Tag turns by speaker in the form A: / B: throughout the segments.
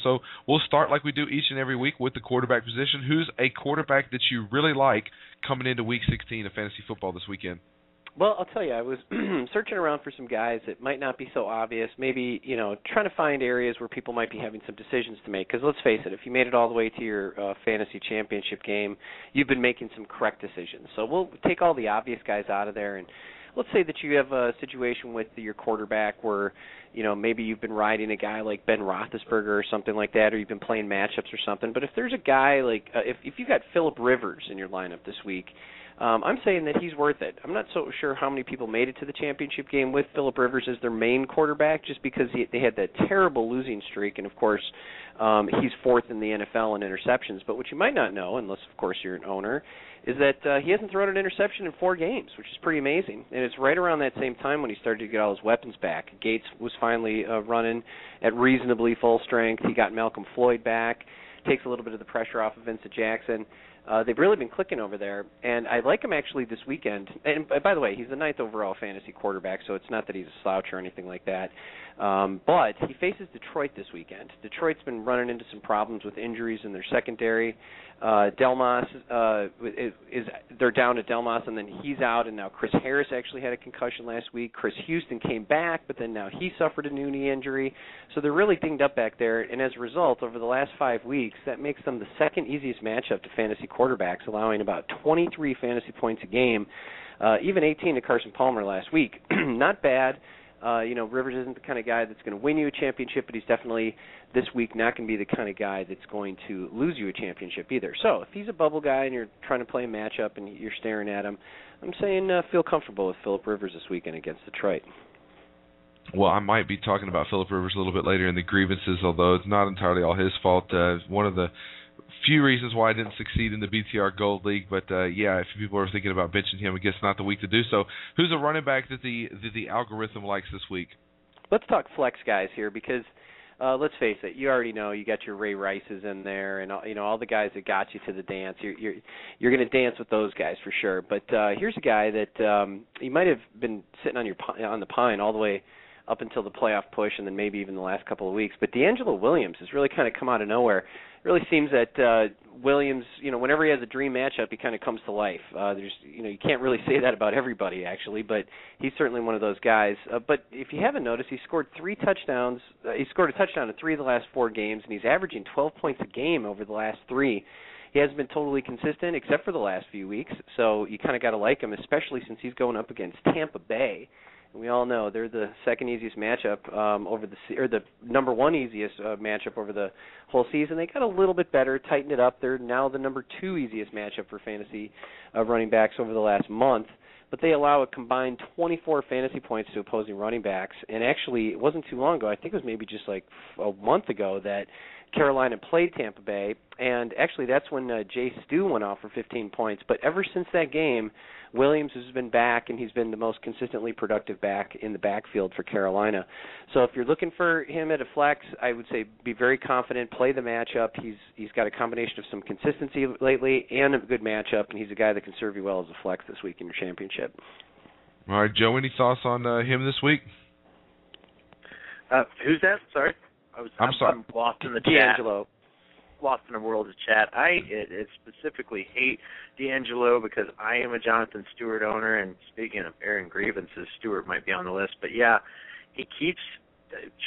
A: So we'll start like we do each and every week with the quarterback position. Who's a quarterback that you really like coming into Week 16 of fantasy football this weekend?
B: Well, I'll tell you, I was searching around for some guys that might not be so obvious, maybe, trying to find areas where people might be having some decisions to make. Because let's face it, if you made it all the way to your fantasy championship game, you've been making some correct decisions. So we'll take all the obvious guys out of there, and let's say that you have a situation with your quarterback where, maybe you've been riding a guy like Ben Roethlisberger or something like that, or you've been playing matchups or something. But if there's a guy like, if you've got Phillip Rivers in your lineup this week, I'm saying that he's worth it. I'm not so sure how many people made it to the championship game with Phillip Rivers as their main quarterback, just because they had that terrible losing streak, and of course he's fourth in the NFL in interceptions. But what you might not know, unless of course you're an owner, is that he hasn't thrown an interception in 4 games, which is pretty amazing. And it's right around that same time when he started to get all his weapons back. Gates was finally running at reasonably full strength. He got Malcolm Floyd back, takes a little bit of the pressure off of Vincent Jackson. They've really been clicking over there, and I like him actually this weekend. And by the way, he's the 9th overall fantasy quarterback, so it's not that he's a slouch or anything like that. But he faces Detroit this weekend. Detroit's been running into some problems with injuries in their secondary. Delmas they're down to Delmas, and then he's out, and now Chris Harris actually had a concussion last week. Chris Houston came back, but then now he suffered a new knee injury. So they're really dinged up back there, and as a result, over the last 5 weeks, that makes them the second easiest matchup to fantasy quarterbacks, allowing about 23 fantasy points a game, even 18 to Carson Palmer last week. Not bad. Rivers isn't the kind of guy that's going to win you a championship, but he's definitely this week not going to be the kind of guy that's going to lose you a championship either. So if he's a bubble guy and you're trying to play a matchup and you're staring at him, I'm saying feel comfortable with Phillip Rivers this weekend against Detroit.
A: Well, I might be talking about Phillip Rivers a little bit later in the grievances, although it's not entirely all his fault. One of the few reasons why I didn't succeed in the BTR Gold League, but if people are thinking about benching him, I guess not the week to do so. Who's a running back that the algorithm likes this week?
B: Let's talk flex guys here, because let's face it, you already know you got your Ray Rices in there, and all the guys that got you to the dance. You're going to dance with those guys for sure. But here's a guy that you might have been sitting on the pine all the way up until the playoff push, and then maybe even the last couple of weeks. But D'Angelo Williams has really kind of come out of nowhere. It really seems that Williams, whenever he has a dream matchup, he kind of comes to life. You can't really say that about everybody, actually, but he's certainly one of those guys. But if you haven't noticed, he scored 3 touchdowns. He scored a touchdown in 3 of the last 4 games, and he's averaging 12 points a game over the last 3. He hasn't been totally consistent except for the last few weeks, so you kind of got to like him, especially since he's going up against Tampa Bay. We all know they're the second easiest matchup or the number 1 easiest matchup over the whole season. They got a little bit better, tightened it up. They're now the number 2 easiest matchup for fantasy running backs over the last month. But they allow a combined 24 fantasy points to opposing running backs. And actually, it wasn't too long ago. I think it was maybe just like a month ago that Carolina played Tampa Bay, and actually that's when Jay Stu went off for 15 points. But ever since that game, Williams has been back, and he's been the most consistently productive back in the backfield for Carolina. So if you're looking for him at a flex, I would say be very confident, play the matchup. He's got a combination of some consistency lately and a good matchup, and he's a guy that can serve you well as a flex this week in your championship.
A: All right, Joe, any thoughts on him this week?
C: Who's that? Sorry.
A: I'm sorry.
C: I'm lost in the
B: D'Angelo.
C: chat. Lost in the world of chat. I specifically hate D'Angelo because I am a Jonathan Stewart owner, and speaking of airing grievances, Stewart might be on the list. But, yeah, he keeps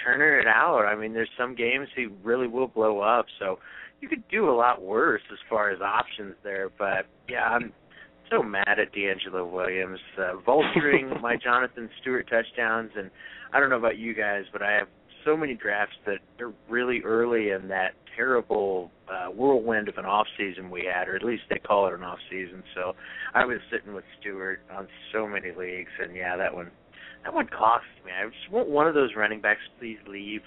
C: churning it out. I mean, there's some games he really will blow up. So you could do a lot worse as far as options there. But, yeah, I'm so mad at D'Angelo Williams. Vulturing my Jonathan Stewart touchdowns, and I don't know about you guys, but I have so many drafts that are really early in that terrible whirlwind of an off season we had, or at least they call it an off season. So I was sitting with Stewart on so many leagues, and yeah, that one cost me. I just want one of those running backs please leave.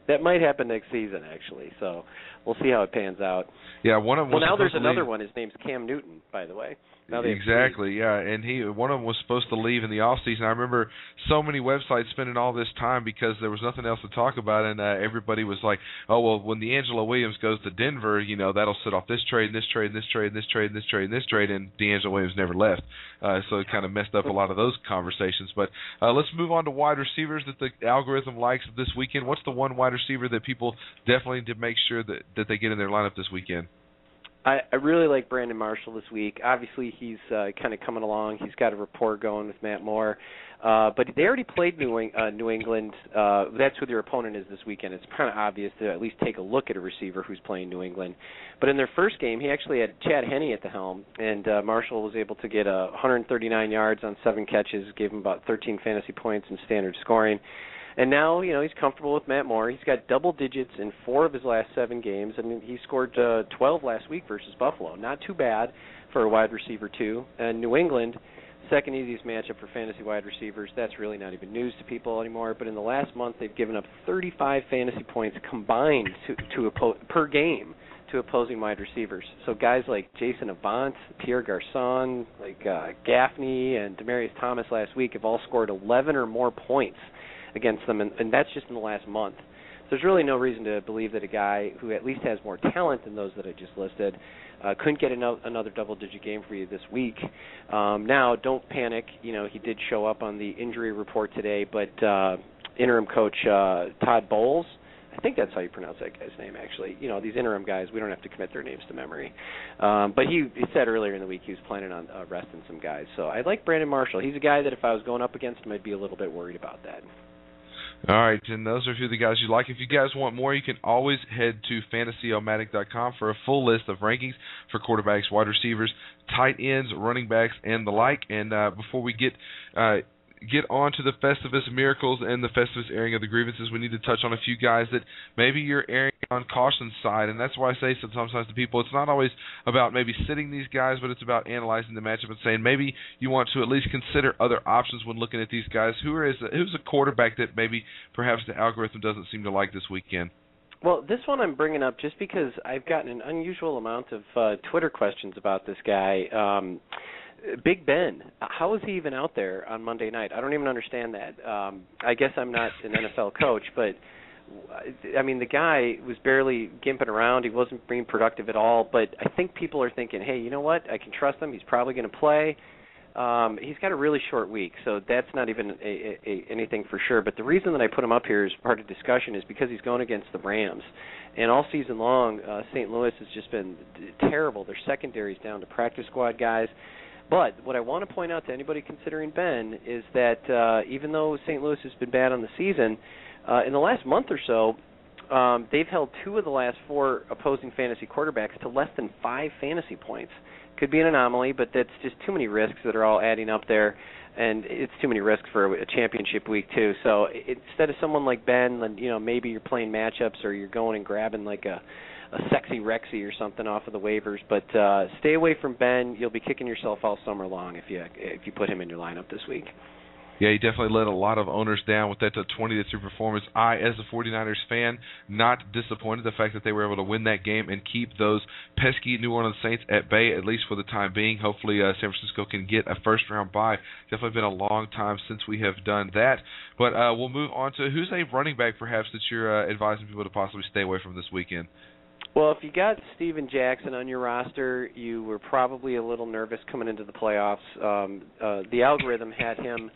B: That might happen next season, actually. So we'll see how it pans out.
A: Yeah, one of them.
B: Well, now there's another one. His name's Cam Newton, by the way. Now they have
A: exactly, yeah. And one of them was supposed to leave in the off season. I remember so many websites spending all this time because there was nothing else to talk about, and everybody was like, "Oh well, when D'Angelo Williams goes to Denver, that'll set off this trade, and this trade, and this trade, and this trade, and this trade, and this trade," and D'Angelo Williams never left. So it kind of messed up a lot of those conversations. But let's move on to wide receivers that the algorithm likes this weekend. What's the one wide receiver that people definitely need to make sure that they get in their lineup this weekend?
B: I really like Brandon Marshall this week. Obviously, he's kind of coming along. He's got a rapport going with Matt Moore. But they already played New England. That's who their opponent is this weekend. It's kind of obvious to at least take a look at a receiver who's playing New England. But in their first game, he actually had Chad Henne at the helm, and Marshall was able to get 139 yards on 7 catches, gave him about 13 fantasy points in standard scoring. And now, he's comfortable with Matt Moore. He's got double digits in 4 of his last 7 games. I mean, he scored 12 last week versus Buffalo. Not too bad for a wide receiver, too. And New England, second easiest matchup for fantasy wide receivers. That's really not even news to people anymore. But in the last month, they've given up 35 fantasy points combined per game to opposing wide receivers. So guys like Jason Avant, Pierre Garçon, like Gaffney, and Demaryius Thomas last week have all scored 11 or more points against them, and that's just in the last month. So there's really no reason to believe that a guy who at least has more talent than those that I just listed couldn't get another double-digit game for you this week. Now, don't panic. He did show up on the injury report today, but interim coach Todd Bowles, I think that's how you pronounce that guy's name, actually. These interim guys, we don't have to commit their names to memory. But he said earlier in the week he was planning on resting some guys. So I like Brandon Marshall. He's a guy that if I was going up against him, I'd be a little bit worried about that.
A: All right, and those are a few of the guys you like. If you guys want more, you can always head to Fantasyomatic.com for a full list of rankings for quarterbacks, wide receivers, tight ends, running backs, and the like. And before we get on to the Festivus miracles and the Festivus airing of the grievances, we need to touch on a few guys that maybe you're airing on caution's side, and that's why I say sometimes to people it's not always about maybe sitting these guys, but it's about analyzing the matchup and saying maybe you want to at least consider other options when looking at these guys. Who's a quarterback that maybe perhaps the algorithm doesn't seem to like this weekend?
B: Well, this one I'm bringing up just because I've gotten an unusual amount of Twitter questions about this guy. Big Ben, how is he even out there on Monday night? I don't even understand that. I guess I'm not an NFL coach, but I mean, the guy was barely gimping around. He wasn't being productive at all, but I think people are thinking, hey, you know what? I can trust him. He's probably going to play. He's got a really short week, so that's not even anything for sure. But the reason that I put him up here as part of discussion is because he's going against the Rams. And all season long, St. Louis has just been terrible. Their secondary's down to practice squad guys. But what I want to point out to anybody considering Ben is that even though St. Louis has been bad on the season, in the last month or so, they've held 2 of the last 4 opposing fantasy quarterbacks to less than 5 fantasy points. Could be an anomaly, but that's just too many risks that are all adding up there, and it's too many risks for a championship week too. So instead of someone like Ben, maybe you're playing matchups or you're going and grabbing like a sexy Rexy or something off of the waivers, but stay away from Ben. You'll be kicking yourself all summer long if you put him in your lineup this week.
A: Yeah, he definitely let a lot of owners down with that 20-3 performance. I, as a 49ers fan, not disappointed the fact that they were able to win that game and keep those pesky New Orleans Saints at bay, at least for the time being. Hopefully San Francisco can get a first-round bye. Definitely been a long time since we have done that. But we'll move on to who's a running back, perhaps, that you're advising people to possibly stay away from this weekend.
B: Well, if you got Steven Jackson on your roster, you were probably a little nervous coming into the playoffs. The algorithm had him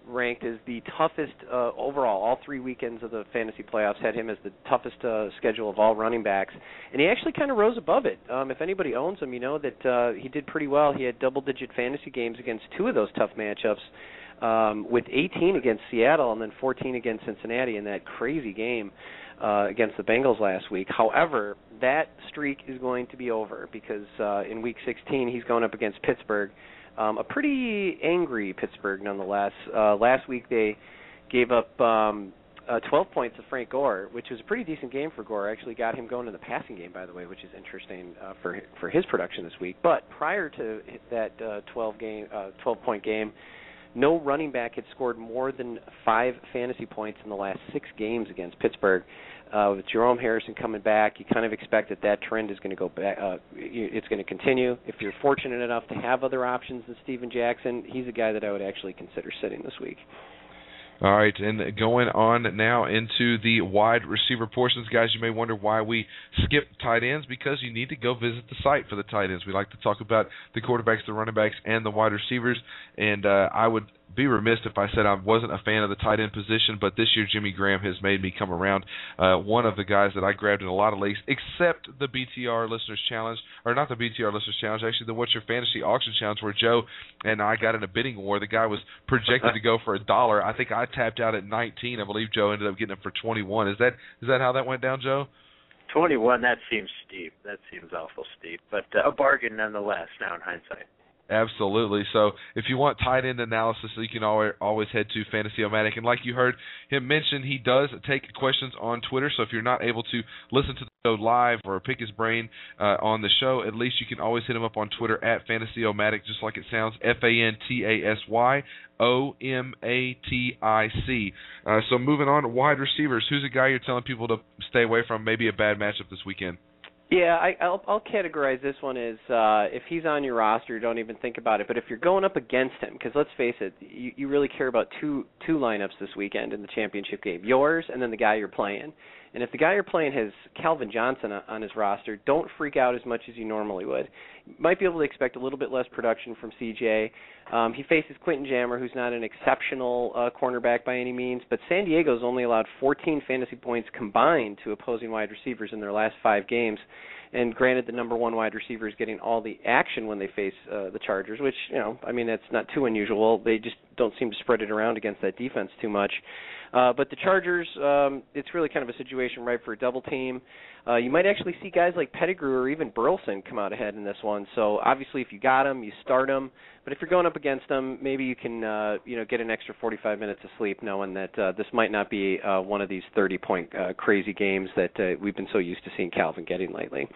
B: ranked as the toughest overall. All 3 weekends of the fantasy playoffs had him as the toughest schedule of all running backs, and he actually kind of rose above it. If anybody owns him, you know that he did pretty well. He had double-digit fantasy games against 2 of those tough matchups, with 18 against Seattle and then 14 against Cincinnati in that crazy game against the Bengals last week. However, that streak is going to be over because in Week 16 he's going up against Pittsburgh. A pretty angry Pittsburgh, nonetheless. Last week they gave up 12 points to Frank Gore, which was a pretty decent game for Gore. Actually got him going in the passing game, by the way, which is interesting for his production this week. But prior to that 12-point game, no running back had scored more than 5 fantasy points in the last 6 games against Pittsburgh. With Jerome Harrison coming back, you kind of expect that trend is going to go back. It's going to continue. If you're fortunate enough to have other options than Steven Jackson, he's a guy that I would actually consider sitting this week.
A: All right, and going on now into the wide receiver portions, guys, you may wonder why we skip tight ends, because you need to go visit the site for the tight ends. We like to talk about the quarterbacks, the running backs, and the wide receivers, and I would be remiss if I said I wasn't a fan of the tight end position, but this year Jimmy Graham has made me come around. One of the guys that I grabbed in a lot of leagues, except the BTR Listeners Challenge, or not the BTR Listeners Challenge, actually the What's Your Fantasy Auction Challenge, where Joe and I got in a bidding war. The guy was projected to go for $1. I think I tapped out at 19. I believe Joe ended up getting him for 21. Is that how that went down, Joe?
C: 21, that seems steep. That seems awful steep, but a bargain nonetheless, now in hindsight.
A: Absolutely. So if you want tight end analysis, you can always head to Fantasyomatic. And like you heard him mention, he does take questions on Twitter. So if you're not able to listen to the show live or pick his brain on the show, at least you can always hit him up on Twitter at Fantasyomatic, just like it sounds, FANTASYOMATIC. So moving on to wide receivers, who's a guy you're telling people to stay away from, maybe a bad matchup this weekend?
B: Yeah, I'll categorize this one as if he's on your roster, don't even think about it. But if you're going up against him, because let's face it, you really care about two lineups this weekend in the championship game, yours and then the guy you're playing. And if the guy you're playing has Calvin Johnson on his roster, don't freak out as much as you normally would. You might be able to expect a little bit less production from CJ. He faces Quentin Jammer, who's not an exceptional cornerback by any means, but San Diego's only allowed 14 fantasy points combined to opposing wide receivers in their last 5 games. And granted, the number one wide receiver is getting all the action when they face the Chargers, which, that's not too unusual. They just don't seem to spread it around against that defense too much. But the Chargers, it's really kind of a situation ripe for a double team. You might actually see guys like Pettigrew or even Burleson come out ahead in this one. So obviously, if you got them, you start them. But if you're going up against them, maybe you can, get an extra 45 minutes of sleep, knowing that this might not be one of these 30-point crazy games that we've been so used to seeing Calvin getting lately.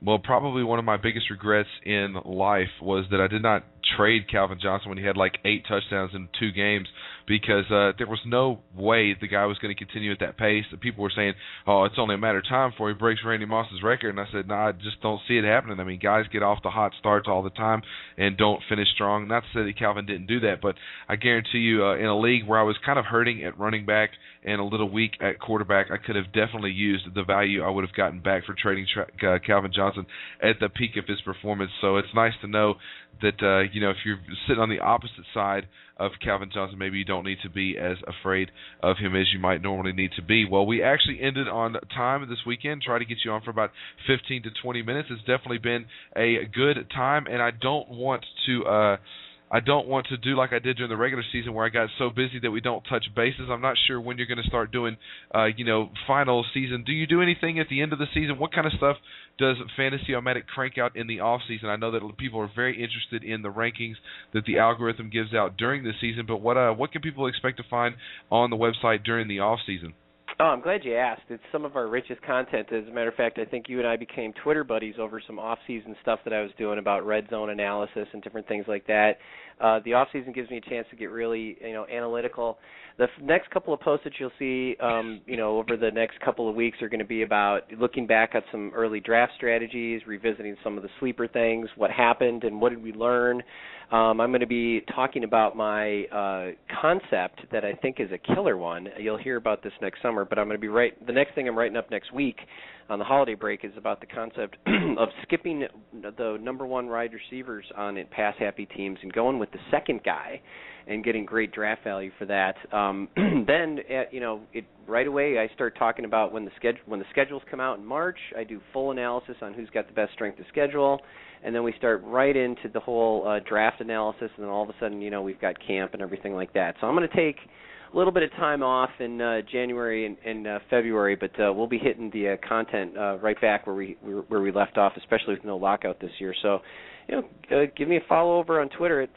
A: Well, probably one of my biggest regrets in life was that I did not trade Calvin Johnson when he had like 8 touchdowns in 2 games, because there was no way the guy was going to continue at that pace. People were saying, oh, it's only a matter of time before he breaks Randy Moss's record, and I said, no, I just don't see it happening. I mean, guys get off the hot starts all the time and don't finish strong. Not to say that Calvin didn't do that, but I guarantee you in a league where I was kind of hurting at running back and a little weak at quarterback, I could have definitely used the value I would have gotten back for trading Calvin Johnson at the peak of his performance. So it's nice to know that, if you're sitting on the opposite side of Calvin Johnson, maybe you don't need to be as afraid of him as you might normally need to be. Well, we actually ended on time this weekend. Try to get you on for about 15 to 20 minutes. It's definitely been a good time, and I don't want to do like I did during the regular season where I got so busy that we don't touch bases. I'm not sure when you're going to start doing, final season. Do you do anything at the end of the season? What kind of stuff does Fantasyomatic crank out in the off season? I know that people are very interested in the rankings that the algorithm gives out during the season, but what can people expect to find on the website during the off season?
B: Oh, I'm glad you asked. It's some of our richest content. As a matter of fact, I think you and I became Twitter buddies over some off-season stuff that I was doing about red zone analysis and different things like that. The off-season gives me a chance to get really, analytical. The next couple of posts that you'll see, over the next couple of weeks are going to be about looking back at some early draft strategies, revisiting some of the sleeper things, what happened and what did we learn. I'm going to be talking about my concept that I think is a killer one. You'll hear about this next summer, but I'm going to be the next thing I'm writing up next week on the holiday break is about the concept of skipping the number one wide receivers on pass-happy teams and going with the second guy and getting great draft value for that. Then, right away I start talking about when the schedules come out in March. I do full analysis on who's got the best strength of schedule, and then we start right into the whole draft analysis, and then all of a sudden, we've got camp and everything like that. So I'm going to take a little bit of time off in January and February, but we'll be hitting the content right back where we left off, especially with no lockout this year. So, give me a follow over on Twitter at